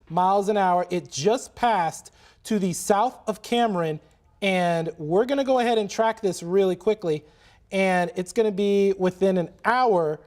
miles an hour. It just passed to the south of Cameron, and we're going to go ahead and track this really quickly. And it's going to be within an hour.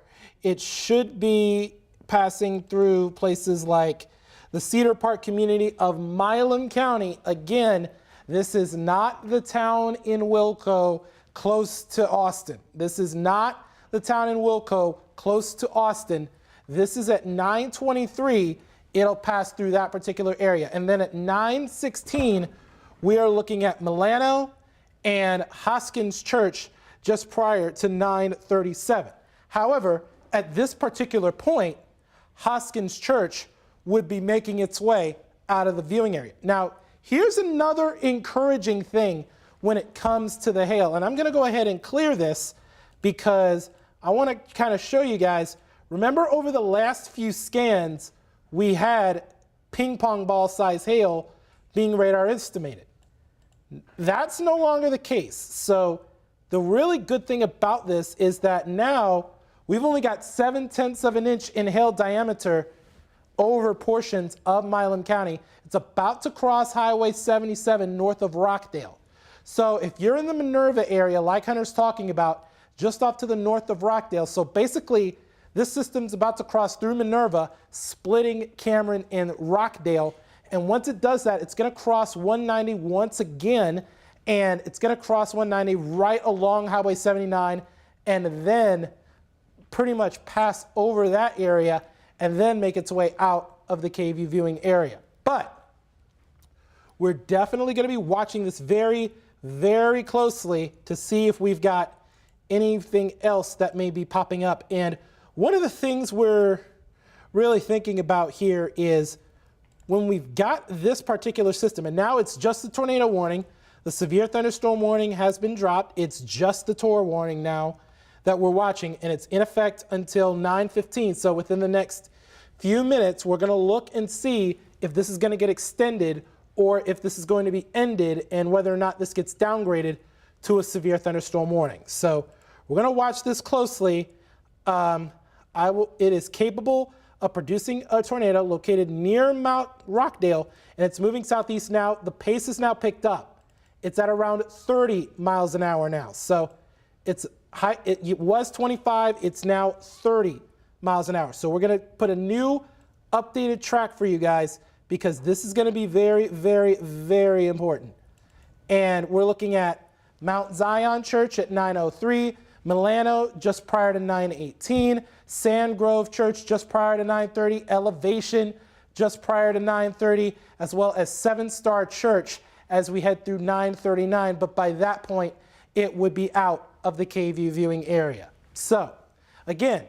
It should be passing through places like the Cedar Park community of Milam County. Again, this is not the town in Wilco close to Austin. This is not the town in Wilco close to Austin. This is at 9:23. It'll pass through that particular area. And then at 9:16, we are looking at Milano and Hoskins Church just prior to 9:37. However, at this particular point, Hoskins Church would be making its way out of the viewing area. Now, here's another encouraging thing when it comes to the hail. And I'm going to go ahead and clear this because I want to kind of show you guys. Remember, over the last few scans, we had ping pong ball size hail being radar estimated. That's no longer the case. So the really good thing about this is that now we've only got 0.7 of an inch in hail diameter over portions of Milam County. It's about to cross Highway 77 north of Rockdale. So if you're in the Minerva area, like Hunter's talking about, just off to the north of Rockdale, so basically this system's about to cross through Minerva, splitting Cameron and Rockdale. And once it does that, it's going to cross 190 once again, and it's going to cross 190 right along Highway 79, and then pretty much pass over that area and then make its way out of the KVUE viewing area. But we're definitely going to be watching this very, very closely to see if we've got anything else that may be popping up. And one of the things we're really thinking about here is when we've got this particular system, and now it's just the tornado warning, the severe thunderstorm warning has been dropped. It's just the TOR warning now that we're watching, and it's in effect until 9:15. So within the next few minutes, we're going to look and see if this is going to get extended or if this is going to be ended, and whether or not this gets downgraded to a severe thunderstorm warning. So we're going to watch this closely. It is capable of producing a tornado located near Mount Rockdale, and it's moving southeast now. The pace is now picked up. It's at around 30 miles an hour now. So it's high. It was 25. It's now 30 miles an hour. So we're going to put a new updated track for you guys because this is going to be very, very, very important. And we're looking at Mount Zion Church at 9:03, Milano just prior to 9:18, Sand Grove Church just prior to 9:30, Elevation just prior to 9:30, as well as Seven Star Church as we head through 9:39. But by that point, it would be out of the KVUE viewing area. So again,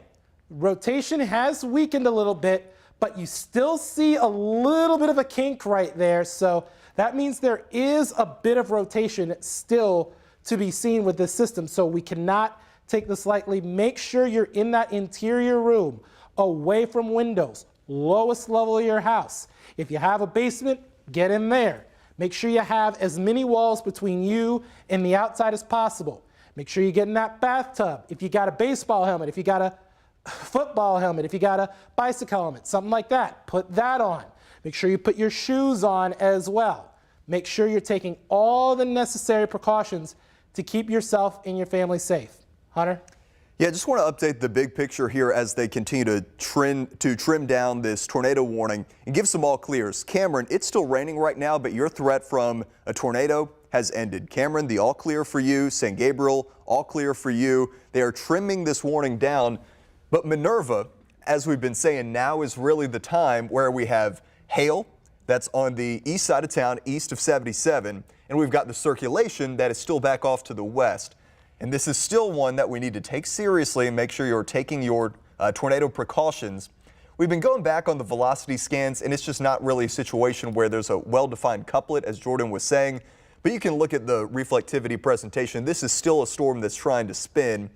rotation has weakened a little bit, but you still see a little bit of a kink right there. So that means there is a bit of rotation still to be seen with this system. So we cannot take this lightly. Make sure you're in that interior room, away from windows, lowest level of your house. If you have a basement, get in there. Make sure you have as many walls between you and the outside as possible. Make sure you get in that bathtub. If you got a baseball helmet, if you got a football helmet, if you got a bicycle helmet, something like that, put that on. Make sure you put your shoes on as well. Make sure you're taking all the necessary precautions to keep yourself and your family safe. Hunter? Yeah, just want to update the big picture here as they continue to trim down this tornado warning and give some all clears. Cameron, it's still raining right now, but your threat from a tornado has ended. Cameron, the all clear for you. San Gabriel, all clear for you. They are trimming this warning down. But Minerva, as we've been saying, now is really the time where we have hail that's on the east side of town, east of 77, and we've got the circulation that is still back off to the west. And this is still one that we need to take seriously and make sure you're taking your tornado precautions. We've been going back on the velocity scans, and it's just not really a situation where there's a well-defined couplet, as Jordan was saying. But you can look at the reflectivity presentation. This is still a storm that's trying to spin,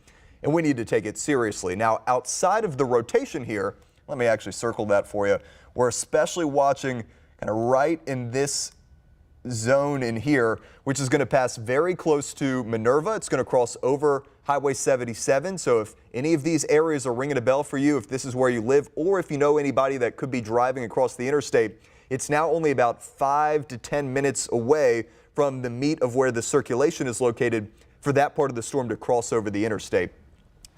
and we need to take it seriously. Now, outside of the rotation here, let me actually circle that for you. We're especially watching kind of right in this zone in here, which is going to pass very close to Minerva. It's going to cross over Highway 77. So if any of these areas are ringing a bell for you, if this is where you live, or if you know anybody that could be driving across the interstate, It's now only about 5 to 10 minutes away from the meat of where the circulation is located for that part of the storm to cross over the interstate.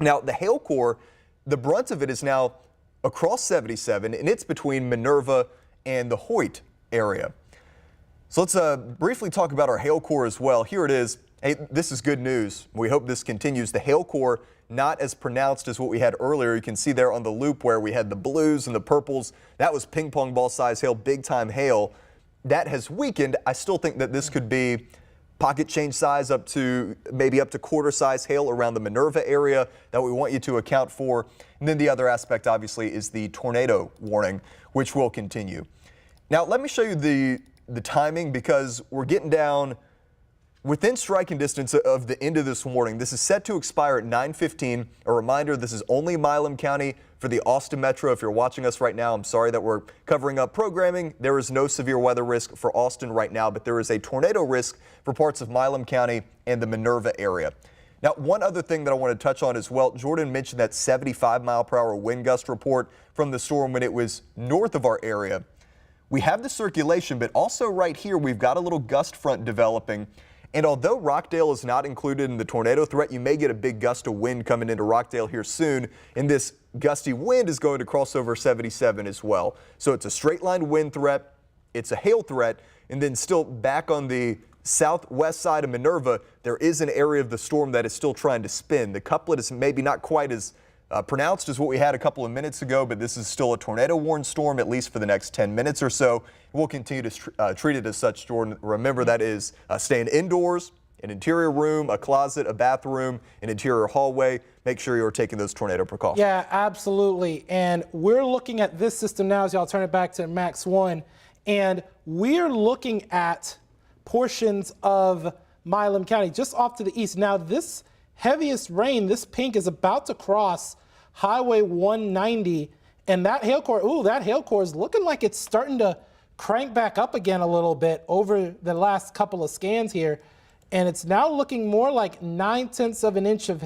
Now, the hail core, the brunt of it is now across 77, and it's between Minerva and the Hoyt area. So let's briefly talk about our hail core as well. Here it is. Hey, this is good news. We hope this continues. The hail core, not as pronounced as what we had earlier. You can see there on the loop where we had the blues and the purples. That was ping pong ball size hail, big time hail. That has weakened. I still think that this could be pocket change size up to maybe up to quarter size hail around the Minerva area that we want you to account for. And then the other aspect obviously is the tornado warning, which will continue. Now let me show you the timing, because we're getting down within striking distance of the end of this warning. This is set to expire at 9:15. A reminder, this is only Milam County for the Austin Metro. If you're watching us right now, I'm sorry that we're covering up programming. There is no severe weather risk for Austin right now, but there is a tornado risk for parts of Milam County and the Minerva area. Now, one other thing that I want to touch on as well, Jordan mentioned that 75-mile-per-hour wind gust report from the storm when it was north of our area. We have the circulation, but also right here, we've got a little gust front developing. And although Rockdale is not included in the tornado threat, you may get a big gust of wind coming into Rockdale here soon. And this gusty wind is going to cross over 77 as well. So it's a straight line wind threat. It's a hail threat. And then still back on the southwest side of Minerva, there is an area of the storm that is still trying to spin. The couplet is maybe not quite as pronounced as what we had a couple of minutes ago, but this is still a tornado warned storm, at least for the next 10 minutes or so. We'll continue to treat it as such, Jordan. Remember, that is staying indoors, an interior room, a closet, a bathroom, an interior hallway. Make sure you're taking those tornado precautions. Yeah, absolutely. And we're looking at this system now as y'all turn it back to Max 1. And we're looking at portions of Milam County just off to the east. Now, this heaviest rain, this pink, is about to cross Highway 190. And that hail core is looking like it's starting to crank back up again a little bit over the last couple of scans here. And it's now looking more like 9/10 of an inch of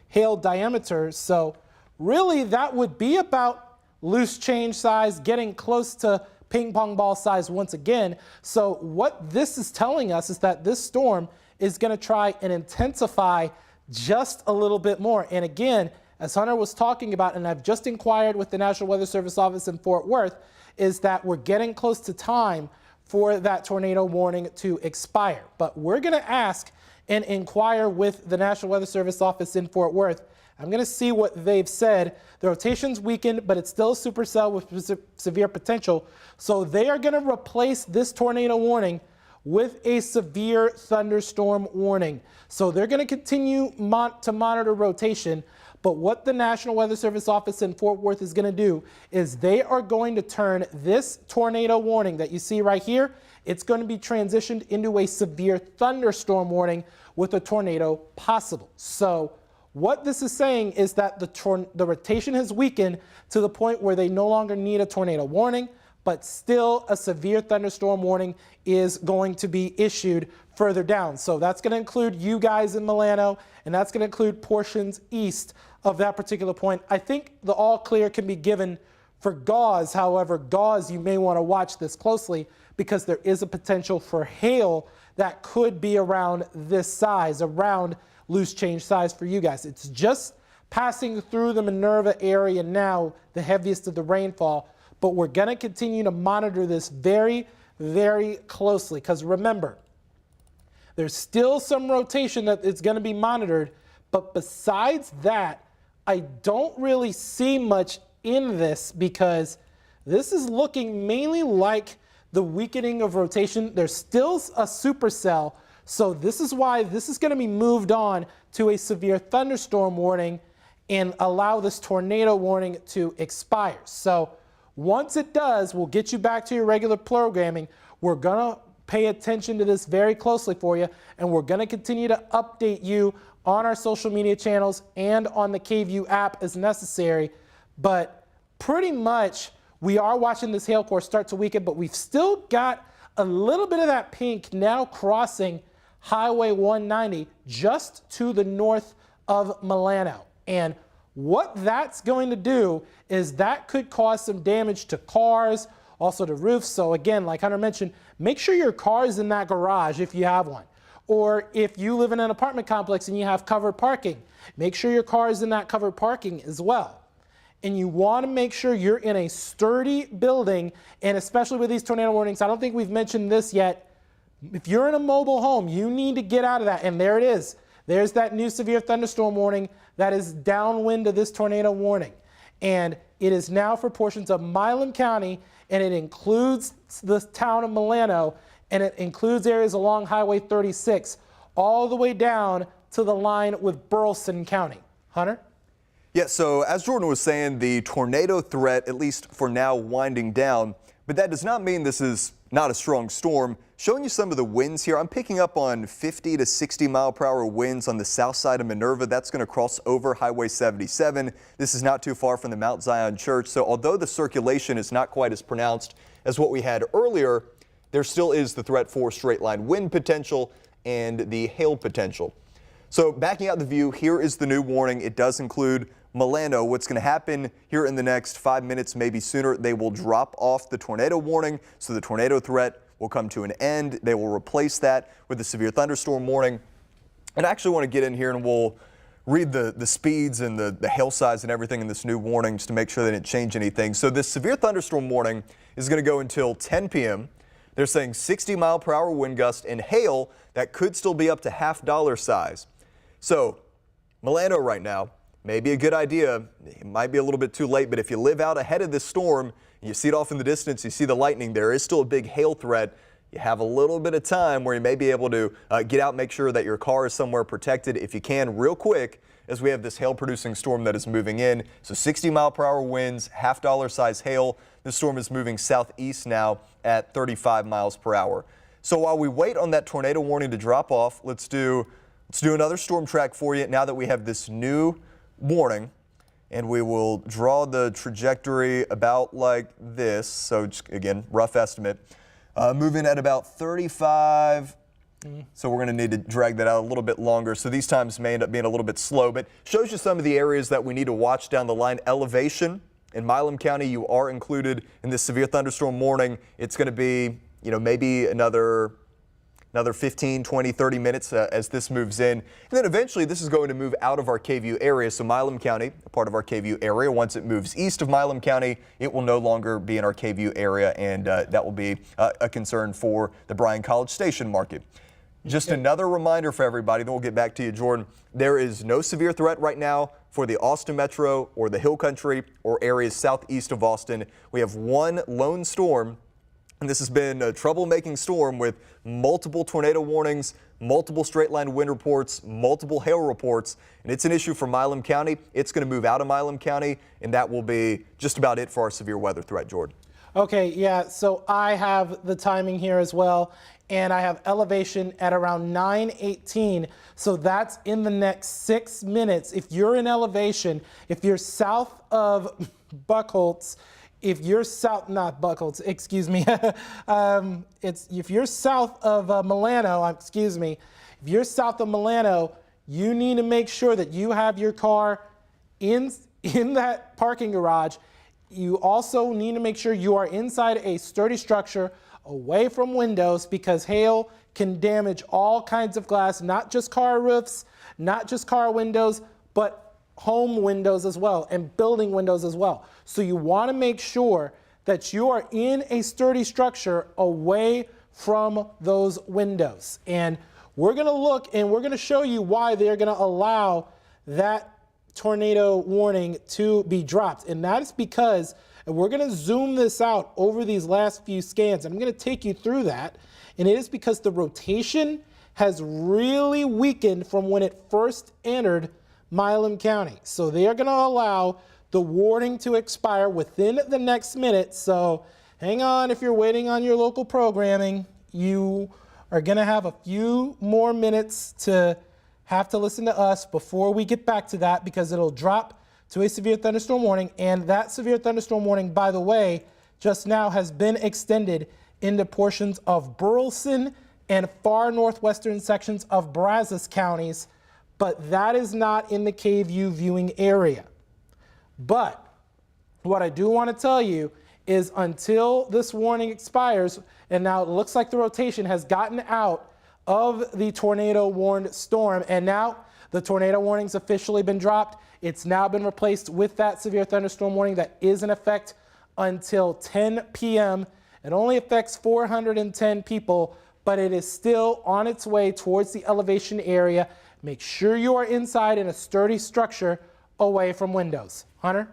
hail diameter. So really that would be about loose change size, getting close to ping pong ball size once again. So what this is telling us is that this storm is going to try and intensify just a little bit more. And again, as Hunter was talking about, and I've just inquired with the National Weather Service office in Fort Worth, is that we're getting close to time for that tornado warning to expire. But we're going to ask and inquire with the National Weather Service office in Fort Worth. I'm going to see what they've said. The rotation's weakened, but it's still a supercell with severe potential. So they are going to replace this tornado warning with a severe thunderstorm warning. So they're going to continue to monitor rotation. But what the National Weather Service office in Fort Worth is going to do is they are going to turn this tornado warning that you see right here, it's going to be transitioned into a severe thunderstorm warning with a tornado possible. So what this is saying is that the rotation has weakened to the point where they no longer need a tornado warning, but still a severe thunderstorm warning is going to be issued further down. So that's going to include you guys in Milano, and that's going to include portions east of that particular point. I think the all clear can be given for Gauze. However, Gauze, you may want to watch this closely because there is a potential for hail that could be around this size, around loose change size for you guys. It's just passing through the Minerva area now, the heaviest of the rainfall, but we're going to continue to monitor this very, very closely because remember, there's still some rotation that is going to be monitored, but besides that, I don't really see much in this because this is looking mainly like the weakening of rotation. There's still a supercell, so this is why this is going to be moved on to a severe thunderstorm warning and allow this tornado warning to expire. So once it does, we'll get you back to your regular programming. We're going to pay attention to this very closely for you, and we're going to continue to update you on our social media channels and on the KVUE app as necessary. But pretty much we are watching this hail core start to weaken, but we've still got a little bit of that pink now crossing Highway 190 just to the north of Milano. And what that's going to do is that could cause some damage to cars also to roofs. So again, like Hunter mentioned, make sure your car is in that garage if you have one. Or if you live in an apartment complex and you have covered parking, make sure your car is in that covered parking as well. And you want to make sure you're in a sturdy building, and especially with these tornado warnings, I don't think we've mentioned this yet. If you're in a mobile home, you need to get out of that. And there it is. There's that new severe thunderstorm warning that is downwind of this tornado warning. And it is now for portions of Milam County, and it includes the town of Milano, and it includes areas along Highway 36, all the way down to the line with Burleson County. Hunter? Yeah, so as Jordan was saying, the tornado threat, at least for now, winding down, but that does not mean this is not a strong storm. Showing you some of the winds here, I'm picking up on 50 to 60 mile per hour winds on the south side of Minerva. That's going to cross over Highway 77. This is not too far from the Mount Zion Church. So although the circulation is not quite as pronounced as what we had earlier, there still is the threat for straight line wind potential and the hail potential. So backing out the view, here is the new warning. It does include Milano. What's going to happen here in the next 5 minutes, maybe sooner, they will drop off the tornado warning. So the tornado threat will come to an end. They will replace that with a severe thunderstorm warning. And I actually want to get in here and we'll read the speeds and the hail size and everything in this new warning just to make sure they didn't change anything. So this severe thunderstorm warning is going to go until 10 p.m. They're saying 60 mile per hour wind gust and hail that could still be up to $half size. So Milano right now, maybe a good idea. It might be a little bit too late, but if you live out ahead of this storm, you see it off in the distance, you see the lightning, there is still a big hail threat. You have a little bit of time where you may be able to get out, make sure that your car is somewhere protected if you can real quick, as we have this hail producing storm that is moving in. So 60 mile per hour winds, $half size hail. This storm is moving southeast now at 35 miles per hour. So while we wait on that tornado warning to drop off, let's do another storm track for you now that we have this new warning. And we will draw the trajectory about like this. So just, again, rough estimate. Moving at about 35. So we're going to need to drag that out a little bit longer. So these times may end up being a little bit slow, but shows you some of the areas that we need to watch down the line. Elevation in Milam County, you are included in this severe thunderstorm warning. It's going to be, maybe another 15, 20, 30 minutes as this moves in. And then eventually this is going to move out of our KVUE area. So Milam County, a part of our KVUE area, once it moves east of Milam County, it will no longer be in our KVUE area, and that will be a concern for the Bryan College Station market. Just another reminder for everybody, then we'll get back to you, Jordan. There is no severe threat right now for the Austin Metro or the Hill Country or areas southeast of Austin. We have one lone storm, and this has been a troublemaking storm with multiple tornado warnings, multiple straight line wind reports, multiple hail reports, and it's an issue for Milam County. It's going to move out of Milam County, and that will be just about it for our severe weather threat, Jordan. Okay, yeah, so I have the timing here as well, and I have elevation at around 9:18, so that's in the next 6 minutes. If you're in elevation, if you're south of Buckholz, if you're south, not Buckholz, excuse me, if you're south of Milano, if you're south of Milano, you need to make sure that you have your car in that parking garage. You also need to make sure you are inside a sturdy structure away from windows, because hail can damage all kinds of glass, not just car roofs, not just car windows, but home windows as well and building windows as well. So you want to make sure that you are in a sturdy structure away from those windows. And we're going to look and we're going to show you why they're going to allow that tornado warning to be dropped. And that is because, and we're going to zoom this out over these last few scans, and I'm going to take you through that. And it is because the rotation has really weakened from when it first entered Milam County. So they are going to allow the warning to expire within the next minute. So hang on, if you're waiting on your local programming, you are going to have a few more minutes to have to listen to us before we get back to that, because it'll drop to a severe thunderstorm warning. And that severe thunderstorm warning, by the way, just now has been extended into portions of Burleson and far northwestern sections of Brazos counties, but that is not in the KVUE viewing area. But what I do want to tell you is until this warning expires, and now it looks like the rotation has gotten out of the tornado warned storm, and now the tornado warning's officially been dropped. It's now been replaced with that severe thunderstorm warning that is in effect until 10 p.m. It only affects 410 people, but it is still on its way towards the elevation area. Make sure you are inside in a sturdy structure away from windows. Hunter?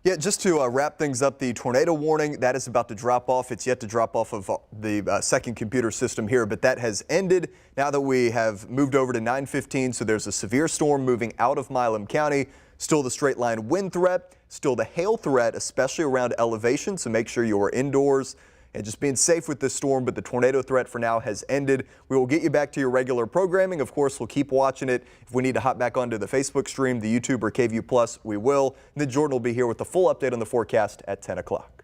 Yeah, just to wrap things up, the tornado warning, that is about to drop off. It's yet to drop off of the second computer system here, but that has ended now that we have moved over to 9:15. So there's a severe storm moving out of Milam County. Still the straight line wind threat, still the hail threat, especially around elevation. So make sure you are indoors and just being safe with this storm, but the tornado threat for now has ended. We will get you back to your regular programming. Of course, we'll keep watching it. If we need to hop back onto the Facebook stream, the YouTube, or KVUE Plus, we will. And then Jordan will be here with the full update on the forecast at 10 o'clock.